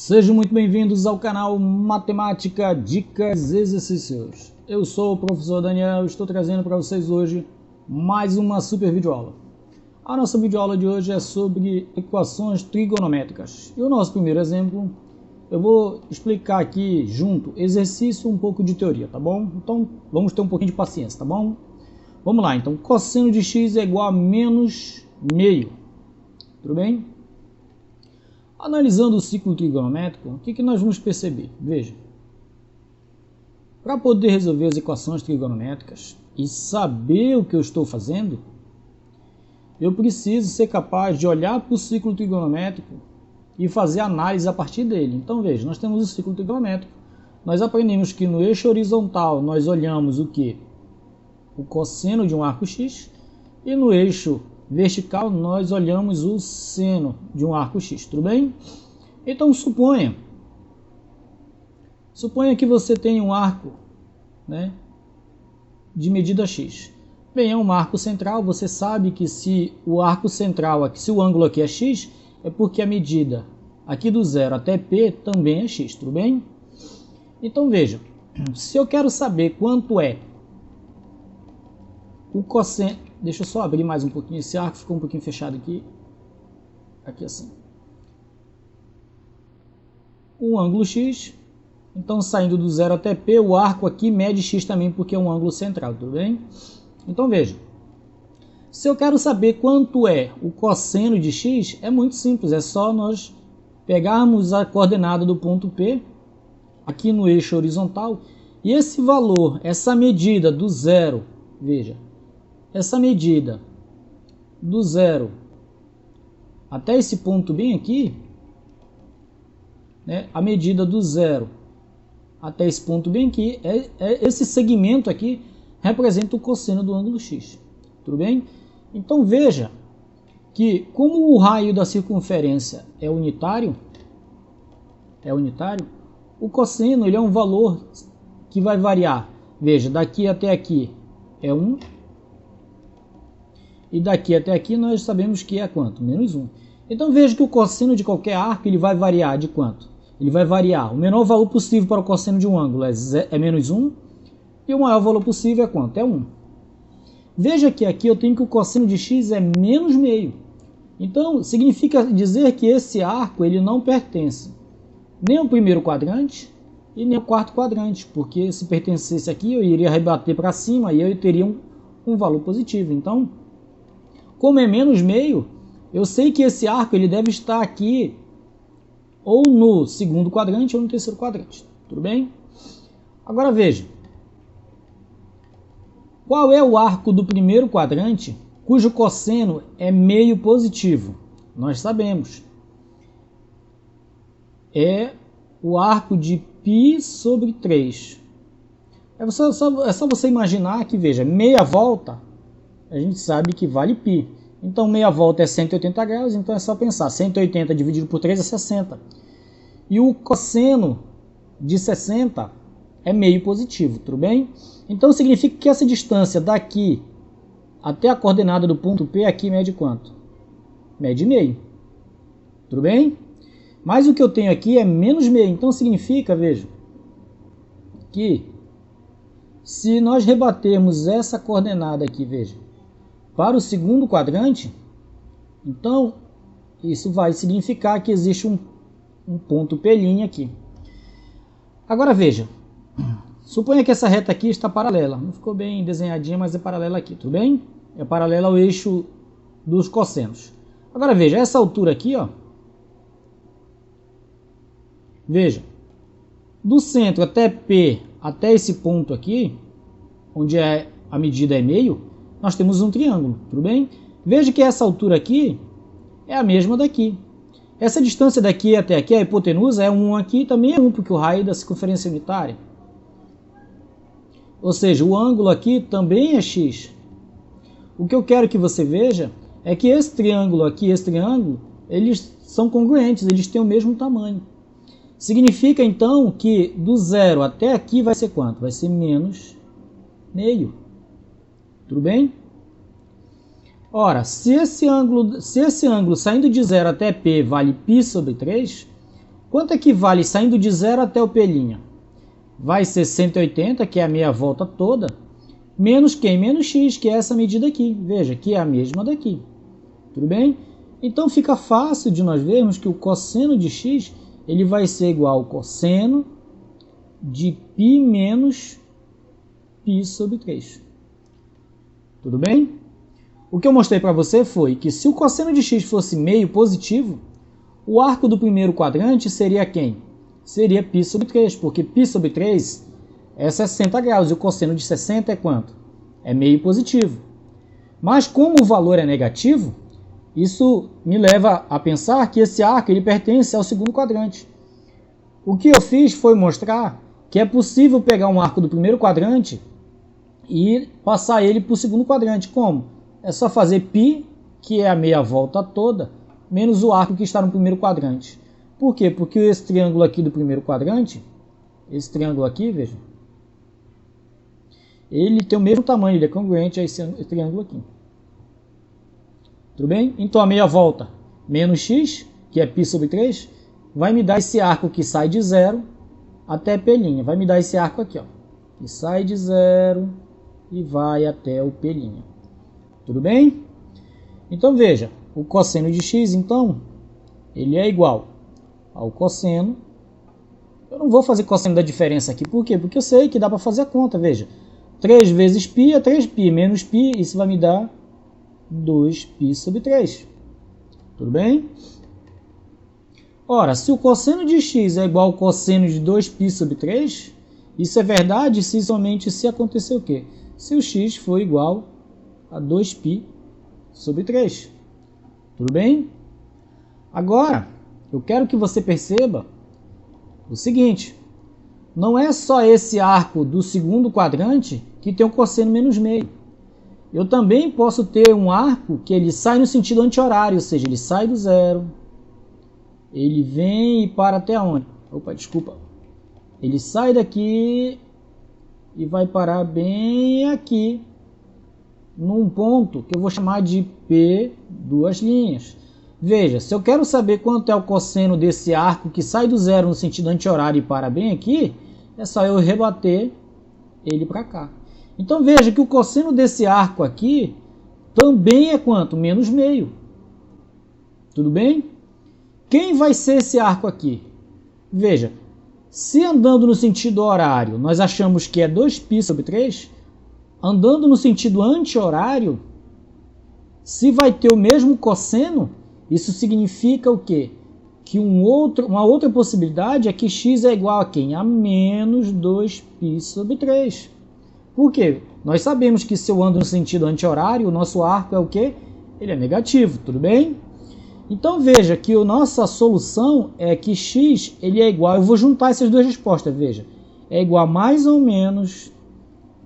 Sejam muito bem-vindos ao canal Matemática, Dicas, Exercícios. Eu sou o professor Daniel e estou trazendo para vocês hoje mais uma super videoaula. A nossa videoaula de hoje é sobre equações trigonométricas. E o nosso primeiro exemplo, eu vou explicar aqui junto, exercício, um pouco de teoria, tá bom? Então vamos ter um pouquinho de paciência, tá bom? Vamos lá, então, cosseno de x é igual a menos meio, tudo bem? Analisando o ciclo trigonométrico, o que nós vamos perceber? Veja, para poder resolver as equações trigonométricas e saber o que eu estou fazendo, eu preciso ser capaz de olhar para o ciclo trigonométrico e fazer análise a partir dele. Então veja, nós temos o ciclo trigonométrico, nós aprendemos que no eixo horizontal nós olhamos o que? O cosseno de um arco x, e no eixo vertical nós olhamos o seno de um arco x, tudo bem? Então suponha que você tem um arco, né, de medida x. Bem, é um arco central, você sabe que se o arco central aqui, se o ângulo aqui é x, é porque a medida aqui do zero até P também é x, tudo bem? Então veja, se eu quero saber quanto é o cosseno, deixa eu só abrir mais um pouquinho, esse arco ficou um pouquinho fechado aqui, assim. Um ângulo x, então saindo do zero até P, o arco aqui mede x também porque é um ângulo central, tudo bem? Então veja, se eu quero saber quanto é o cosseno de x, é muito simples, é só nós pegarmos a coordenada do ponto P, aqui no eixo horizontal, e esse valor, essa medida do zero, veja, essa medida do zero até esse ponto bem aqui, né, a medida do zero até esse ponto bem aqui, esse segmento aqui representa o cosseno do ângulo x, tudo bem? Então veja que como o raio da circunferência é unitário, o cosseno ele é um valor que vai variar. Veja, daqui até aqui é 1, e daqui até aqui nós sabemos que é quanto? Menos 1. Então veja que o cosseno de qualquer arco ele vai variar de quanto? Ele vai variar. O menor valor possível para o cosseno de um ângulo é menos 1, e o maior valor possível é quanto? É 1. Veja que aqui eu tenho que o cosseno de x é menos meio. Então significa dizer que esse arco ele não pertence nem ao primeiro quadrante e nem ao quarto quadrante, porque se pertencesse aqui eu iria rebater para cima e eu teria um valor positivo. Então, como é menos meio, eu sei que esse arco ele deve estar aqui ou no segundo quadrante ou no terceiro quadrante, tudo bem? Agora veja, qual é o arco do primeiro quadrante cujo cosseno é meio positivo? Nós sabemos, é o arco de π sobre 3. É só você imaginar que, veja, meia volta, a gente sabe que vale π. Então meia volta é 180 graus, então é só pensar, 180 dividido por 3 é 60. E o cosseno de 60 é meio positivo, tudo bem? Então significa que essa distância daqui até a coordenada do ponto P aqui mede quanto? Mede meio, tudo bem? Mas o que eu tenho aqui é menos meio, então significa, veja, que se nós rebatermos essa coordenada aqui, veja, para o segundo quadrante, então isso vai significar que existe um ponto P' aqui. Agora veja, suponha que essa reta aqui está paralela, não ficou bem desenhadinha, mas é paralela aqui, tudo bem? É paralela ao eixo dos cossenos. Agora veja, essa altura aqui, ó, veja, do centro até P, até esse ponto aqui, onde a medida é meio, nós temos um triângulo, tudo bem? Veja que essa altura aqui é a mesma daqui. Essa distância daqui até aqui, a hipotenusa, é 1 aqui, também é 1, porque o raio da circunferência é unitária. Ou seja, o ângulo aqui também é x. O que eu quero que você veja é que esse triângulo aqui e esse triângulo, eles são congruentes, eles têm o mesmo tamanho. Significa então que do zero até aqui vai ser quanto? Vai ser menos meio. Tudo bem? Ora, se esse ângulo saindo de 0 até P vale π sobre 3, Quanto equivale saindo de 0 até o P'? Vai ser 180, que é a meia volta toda, menos quem? Menos x, que é essa medida aqui. Veja, que é a mesma daqui. Tudo bem? Então fica fácil de nós vermos que o cosseno de x ele vai ser igual ao cosseno de π menos π sobre 3. Tudo bem? O que eu mostrei para você foi que se o cosseno de x fosse meio positivo, o arco do primeiro quadrante seria quem? Seria π sobre 3, porque π sobre 3 é 60 graus e o cosseno de 60 é quanto? É meio positivo. Mas como o valor é negativo, isso me leva a pensar que esse arco ele pertence ao segundo quadrante. O que eu fiz foi mostrar que é possível pegar um arco do primeiro quadrante e passar ele para o segundo quadrante. Como? É só fazer π, que é a meia volta toda, menos o arco que está no primeiro quadrante. Por quê? Porque esse triângulo aqui do primeiro quadrante, esse triângulo aqui, veja, ele tem o mesmo tamanho, ele é congruente a esse triângulo aqui. Tudo bem? Então a meia volta menos x, que é π sobre 3, vai me dar esse arco que sai de 0 até P'. Vai me dar esse arco aqui, ó, que sai de 0 e vai até o P'. Tudo bem? Então veja, o cosseno de x, então, ele é igual ao cosseno. Eu não vou fazer cosseno da diferença aqui, por quê? Porque eu sei que dá para fazer a conta, veja. 3 vezes π é 3π, menos π, isso vai me dar 2π sobre 3. Tudo bem? Ora, se o cosseno de x é igual ao cosseno de 2π sobre 3, isso é verdade se somente se acontecer o quê? Se o x for igual a 2π sobre 3. Tudo bem? Agora, eu quero que você perceba o seguinte. Não é só esse arco do segundo quadrante que tem o cosseno menos meio. Eu também posso ter um arco que ele sai no sentido anti-horário, ou seja, ele sai do 0, ele vem e para até onde? Opa, desculpa. Ele sai daqui e vai parar bem aqui, num ponto que eu vou chamar de P, duas linhas. Veja, se eu quero saber quanto é o cosseno desse arco que sai do 0 no sentido anti-horário e para bem aqui, é só eu rebater ele para cá. Então veja que o cosseno desse arco aqui também é quanto? Menos meio. Tudo bem? Quem vai ser esse arco aqui? Veja, se andando no sentido horário nós achamos que é 2π sobre 3, andando no sentido anti-horário, se vai ter o mesmo cosseno, isso significa o quê? Que uma outra possibilidade é que x é igual a quem? A menos 2π sobre 3. Por quê? Nós sabemos que se eu ando no sentido anti-horário, o nosso arco é o quê? Ele é negativo, tudo bem? Então veja que a nossa solução é que x ele é igual, eu vou juntar essas duas respostas, veja, é igual a mais ou menos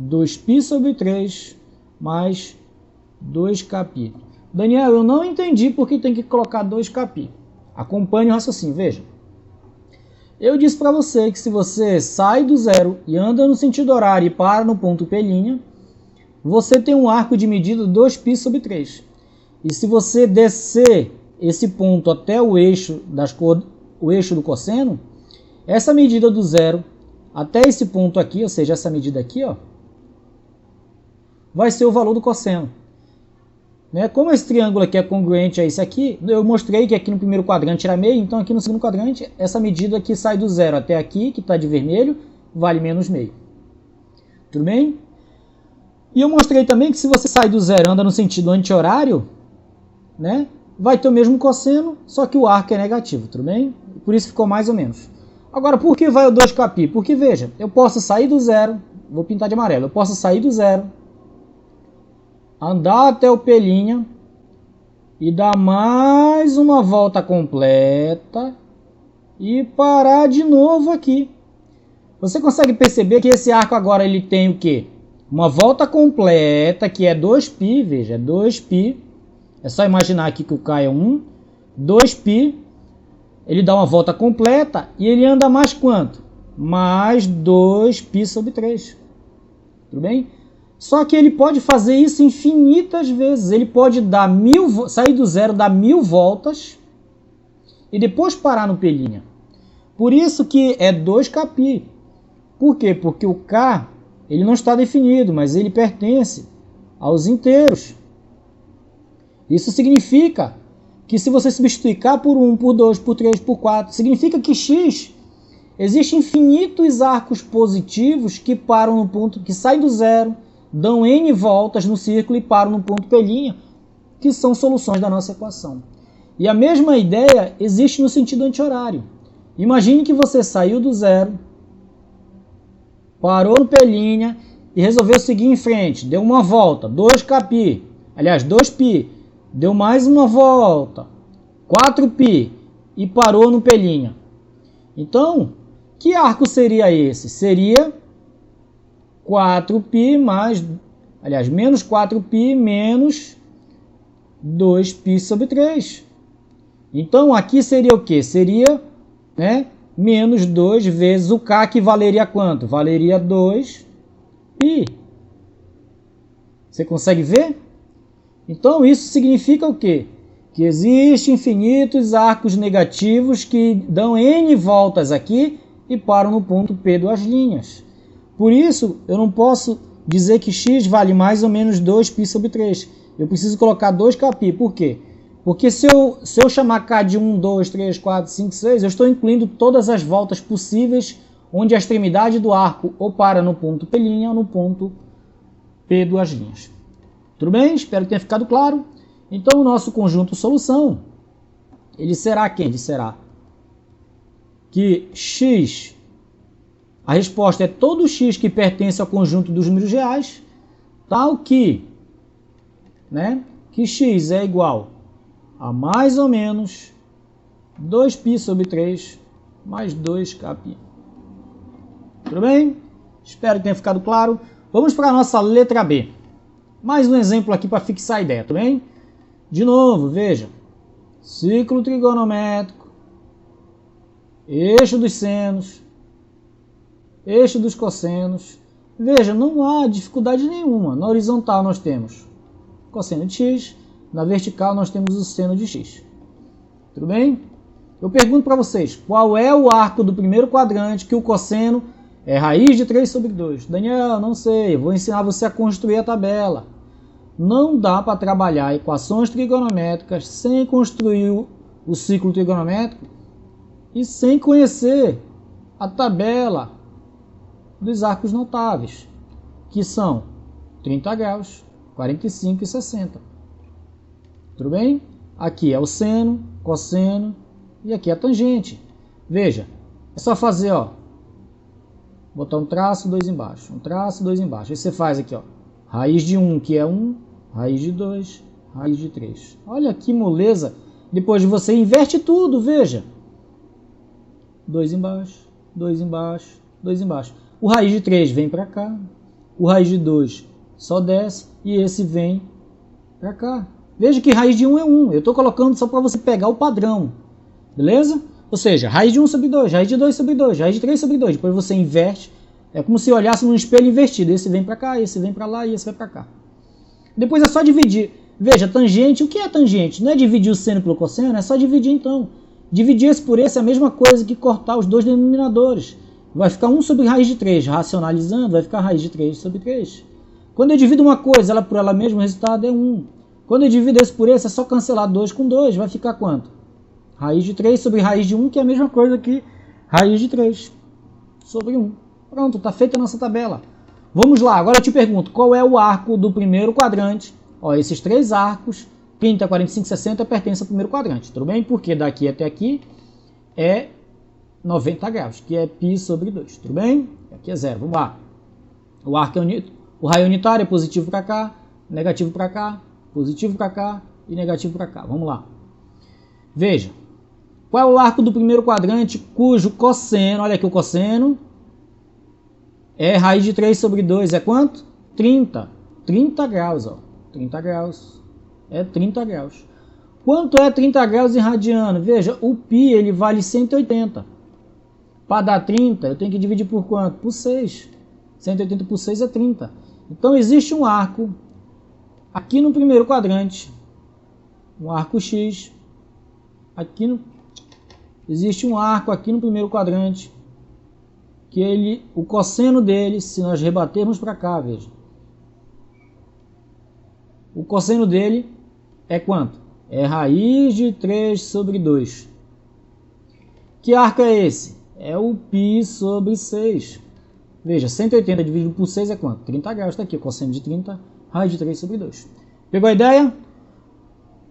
2π sobre 3 mais 2κπ. Daniel, eu não entendi por que tem que colocar 2κπ. Acompanhe o raciocínio, veja. Eu disse para você que se você sai do 0 e anda no sentido horário e para no ponto P', você tem um arco de medida 2π sobre 3. E se você descer esse ponto até o eixo do cosseno, essa medida do 0 até esse ponto aqui, ou seja, essa medida aqui, ó, vai ser o valor do cosseno. Como esse triângulo aqui é congruente a esse aqui, eu mostrei que aqui no primeiro quadrante era meio, então aqui no segundo quadrante, essa medida aqui sai do 0 até aqui, que está de vermelho, vale menos meio. Tudo bem? E eu mostrei também que se você sai do 0 e anda no sentido anti-horário, vai ter o mesmo cosseno, só que o arco é negativo, tudo bem? Por isso ficou mais ou menos. Agora, por que vai o 2κπ? Porque, veja, eu posso sair do 0, vou pintar de amarelo, eu posso sair do 0, andar até o P' e dar mais uma volta completa e parar de novo aqui. Você consegue perceber que esse arco agora ele tem o quê? Uma volta completa, que é 2π, veja, 2π. É só imaginar aqui que o K é 1, 2π. Ele dá uma volta completa e ele anda mais quanto? Mais 2π sobre 3. Tudo bem? Só que ele pode fazer isso infinitas vezes. Ele pode dar sair do 0, dar 1000 voltas e depois parar no P'. Por isso que é 2kπ. Por quê? Porque o k ele não está definido, mas ele pertence aos inteiros. Isso significa que se você substituir k por 1, por 2, por 3, por 4, significa que x, existem infinitos arcos positivos que param no ponto, que saem do zero, dão n voltas no círculo e param no ponto P', que são soluções da nossa equação. E a mesma ideia existe no sentido anti-horário. Imagine que você saiu do zero, parou no P' e resolveu seguir em frente. Deu uma volta, 2kπ, aliás, 2π. Deu mais uma volta, 4π, e parou no P'. Então, que arco seria esse? Seria 4π mais, aliás, menos 4π menos 2π sobre 3. Então, aqui seria o quê? Seria, né, menos 2 vezes o k, que valeria quanto? Valeria 2π. Você consegue ver? Então, isso significa o quê? Que existem infinitos arcos negativos que dão n voltas aqui e param no ponto P duas linhas. Por isso, eu não posso dizer que x vale mais ou menos 2π sobre 3. Eu preciso colocar 2kπ. Por quê? Porque se eu chamar k de 1, 2, 3, 4, 5, 6, eu estou incluindo todas as voltas possíveis onde a extremidade do arco ou para no ponto P' ou no ponto P duas linhas. Tudo bem? Espero que tenha ficado claro. Então, o nosso conjunto solução, ele será quem? Ele será que x, a resposta é todo x que pertence ao conjunto dos números reais, tal que, né, que x é igual a mais ou menos 2π sobre 3 mais 2kπ. Tudo bem? Espero que tenha ficado claro. Vamos para a nossa letra B. Mais um exemplo aqui para fixar a ideia, tudo bem? De novo, veja. Ciclo trigonométrico, eixo dos senos, eixo dos cossenos. Veja, não há dificuldade nenhuma. Na horizontal nós temos cosseno de x, na vertical nós temos o seno de x. Tudo bem? Eu pergunto para vocês, qual é o arco do primeiro quadrante que o cosseno é raiz de 3 sobre 2? Daniel, não sei, vou ensinar você a construir a tabela. Não dá para trabalhar equações trigonométricas sem construir o ciclo trigonométrico e sem conhecer a tabela dos arcos notáveis, que são 30 graus, 45 e 60. Tudo bem? Aqui é o seno, cosseno e aqui é a tangente. Veja, é só fazer, ó, botar um traço, dois embaixo, um traço, dois embaixo. Aí você faz aqui, ó, raiz de 1, que é 1, raiz de 2, raiz de 3. Olha que moleza. Depois você inverte tudo, veja. 2 embaixo, 2 embaixo, 2 embaixo. O raiz de 3 vem para cá, o raiz de 2 só desce e esse vem para cá. Veja que raiz de 1 é 1. Eu estou colocando só para você pegar o padrão. Beleza? Ou seja, raiz de 1 sobre 2, raiz de 2 sobre 2, raiz de 3 sobre 2. Depois você inverte. É como se olhasse num espelho invertido. Esse vem para cá, esse vem para lá e esse vai para cá. Depois é só dividir. Veja, tangente. O que é tangente? Não é dividir o seno pelo cosseno, é só dividir então. Dividir esse por esse é a mesma coisa que cortar os dois denominadores. Vai ficar 1 sobre raiz de 3. Racionalizando, vai ficar raiz de 3 sobre 3. Quando eu divido uma coisa ela por ela mesma, o resultado é 1. Quando eu divido esse por esse, é só cancelar 2 com 2. Vai ficar quanto? Raiz de 3 sobre raiz de 1, que é a mesma coisa que raiz de 3 sobre 1. Pronto, está feita a nossa tabela. Vamos lá, agora eu te pergunto, qual é o arco do primeiro quadrante? Ó, esses três arcos, 30, 45, 60, pertencem ao primeiro quadrante, tudo bem? Porque daqui até aqui é 90 graus, que é π sobre 2, tudo bem? Aqui é 0, vamos lá. O arco é o raio unitário é positivo para cá, negativo para cá, positivo para cá e negativo para cá. Vamos lá. Veja, qual é o arco do primeiro quadrante cujo cosseno, olha aqui o cosseno, é raiz de 3 sobre 2, é quanto? 30. 30 graus, ó. 30 graus. É 30 graus. Quanto é 30 graus em radiano? Veja, o π ele vale 180. Para dar 30, eu tenho que dividir por quanto? Por 6. 180 por 6 é 30. Então existe um arco aqui no primeiro quadrante. Um arco X. Aqui no... existe um arco aqui no primeiro quadrante, que o cosseno dele, se nós rebatermos para cá, veja, o cosseno dele é quanto? É raiz de 3 sobre 2. Que arco é esse? É o π sobre 6. Veja, 180 dividido por 6 é quanto? 30 graus. Está aqui, o cosseno de 30, raiz de 3 sobre 2. Pegou a ideia?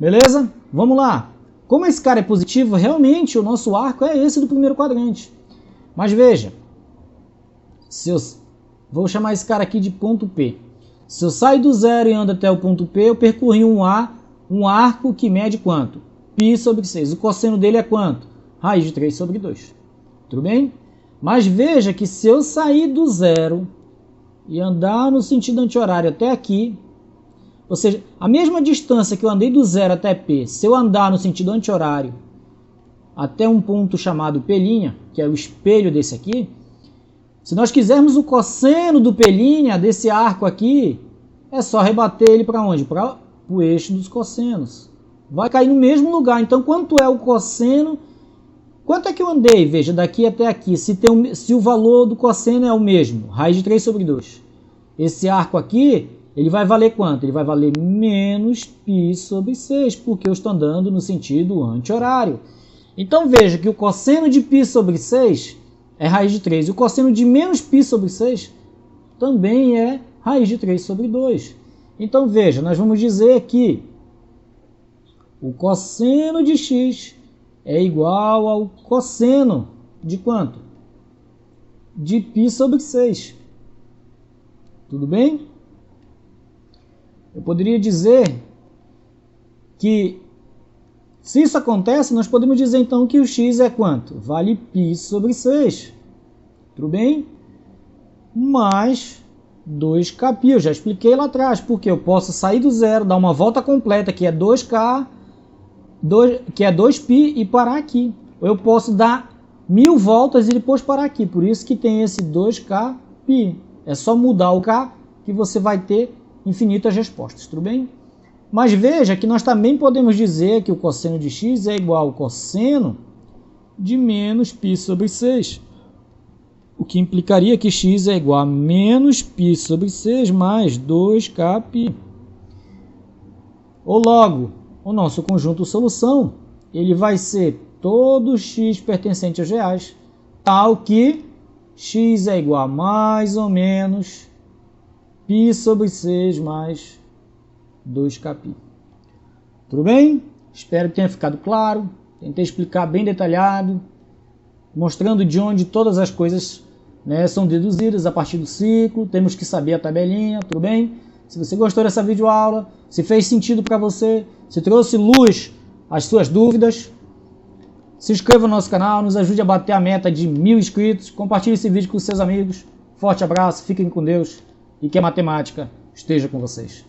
Beleza? Vamos lá. Como esse cara é positivo, realmente o nosso arco é esse do primeiro quadrante. Mas veja, vou chamar esse cara aqui de ponto P. Se eu saio do zero e ando até o ponto P, eu percorri um arco que mede quanto? Π sobre 6. O cosseno dele é quanto? Raiz de 3 sobre 2. Tudo bem? Mas veja que se eu sair do zero e andar no sentido anti-horário até aqui, ou seja, a mesma distância que eu andei do zero até P, se eu andar no sentido anti-horário até um ponto chamado P', que é o espelho desse aqui, se nós quisermos o cosseno do P', desse arco aqui, é só rebater ele para onde? Para o eixo dos cossenos. Vai cair no mesmo lugar. Então, quanto é o cosseno? Quanto é que eu andei? Veja, daqui até aqui. Se o valor do cosseno é o mesmo, raiz de 3 sobre 2. Esse arco aqui, ele vai valer quanto? Ele vai valer menos π sobre 6, porque eu estou andando no sentido anti-horário. Então, veja que o cosseno de π sobre 6 é raiz de 3. E o cosseno de menos π sobre 6 também é raiz de 3 sobre 2. Então, veja, nós vamos dizer que o cosseno de x é igual ao cosseno de quanto? De π sobre 6. Tudo bem? Eu poderia dizer que, se isso acontece, nós podemos dizer então que o x é quanto? Vale π sobre 6. Tudo bem? Mais 2kπ. Eu já expliquei lá atrás, porque eu posso sair do zero, dar uma volta completa, que é 2k, que é 2π, e parar aqui. Ou eu posso dar 1000 voltas e depois parar aqui. Por isso que tem esse 2kπ. É só mudar o k que você vai ter infinitas respostas. Tudo bem? Mas veja que nós também podemos dizer que o cosseno de x é igual ao cosseno de menos π sobre 6. O que implicaria que x é igual a menos π sobre 6 mais 2kπ. Ou logo, o nosso conjunto solução, ele vai ser todo x pertencente aos reais, tal que x é igual a mais ou menos π sobre 6 mais 2kπ. Tudo bem? Espero que tenha ficado claro. Tentei explicar bem detalhado, mostrando de onde todas as coisas, né, são deduzidas a partir do ciclo. Temos que saber a tabelinha, tudo bem? Se você gostou dessa videoaula, se fez sentido para você, se trouxe luz às suas dúvidas, se inscreva no nosso canal, nos ajude a bater a meta de 1000 inscritos, compartilhe esse vídeo com seus amigos. Forte abraço, fiquem com Deus e que a matemática esteja com vocês.